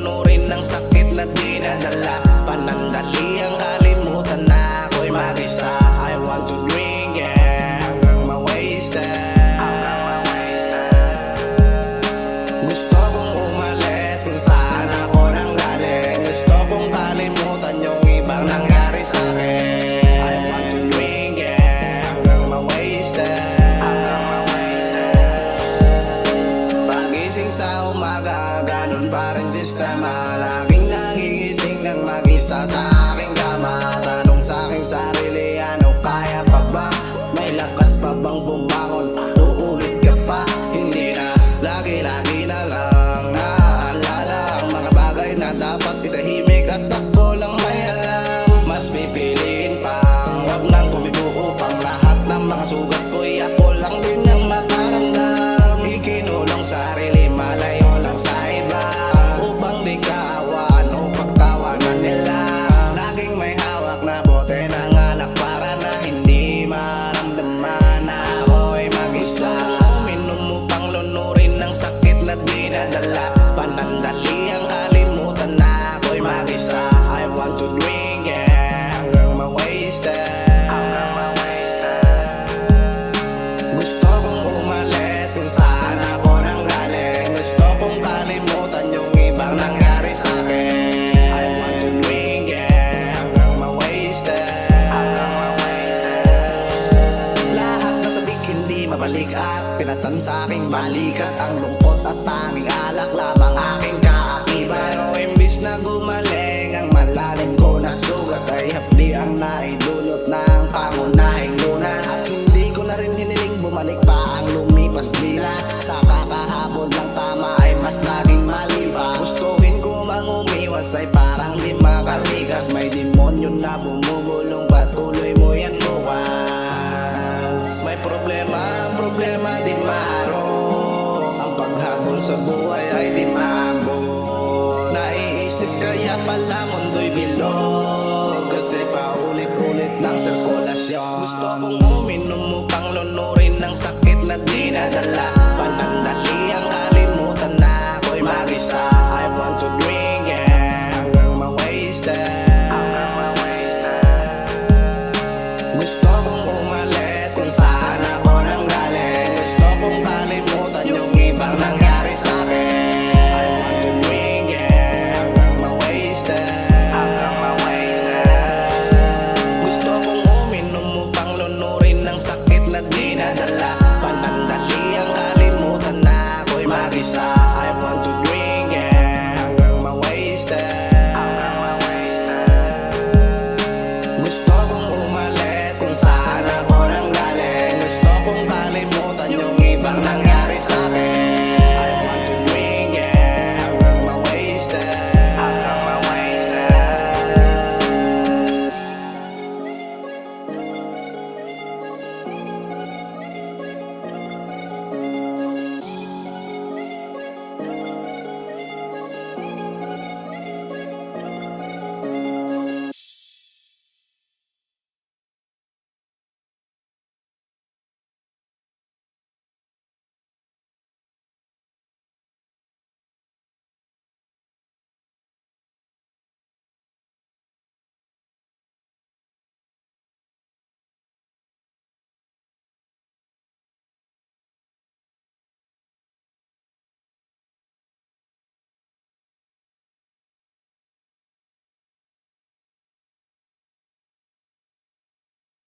lunurin ng sakit na dinadala. Panandali ang kalimutan na ako'y mag-isa. I want to drink, yeah, hanggang ma-wasted. Gusto kong umalis kung saan ako nanggaling. Gusto kong kalimutan yung ibang nangyari sa'kin. I want to drink, yeah, hanggang ma-wasted. Pagising sa umaga, ganun pa rin sistema. Laging nagigising ng mag-isa sa aking kama. Tanong sa aking sarili, ano kaya pa ba? May lakas pa bang bumangon? Uulit ka pa? Hindi na, lagi-lagi na lang naaalala ang mga bagay na dapat itahimik at ako lang may alam. Mas pipiliin pang wag nang kumibuo pang lahat ng mga sugat ko'y ako lang din ang makaramdam. Ikinulong sarili, malayo lang sa iba, upang di kaawan o pagtawanan nila. Laging may hawak na bote ng alak para na hindi maramdaman na ako'y mag-isa. Uminom upang lunurin ng sakit na dinadala. Panandali ang kalimutan na ako'y mag-isa. I want to drink, yeah, hanggang ma-wasted. Gusto kong umalis kung saan ako nanggaling. Gusto kong kalimutan yung ibang nangyari sa'kin. I want to drink, yeah, hanggang ma-wasted. Lahat na sadik hindi mabalik at pinasan sa aking balikat. Ang lungkot at tanging alak lamang aking kaakibat. Pero imbis na gumaling ang malalim ko na sugat, ay hapdi ang naidulot ng pangunahing lunas. At hindi ko na rin hiniling bumalik pa ang lumipas dila. Sa kakahabol ng tama ay mas naging mali pa. Gustuhin ko mang umiwas ay parang di makalikas. May demonyo na bumubulong, patuloy mo yan bukas. May problema din maaro. Ang paghabol sa buhay ay di maabot. Naiisip kaya pala mundo'y bilog, kasi paulit-ulit lang sirkulasyon. Gusto kong uminom upang lunurin ng sakit na dinadala. Panandali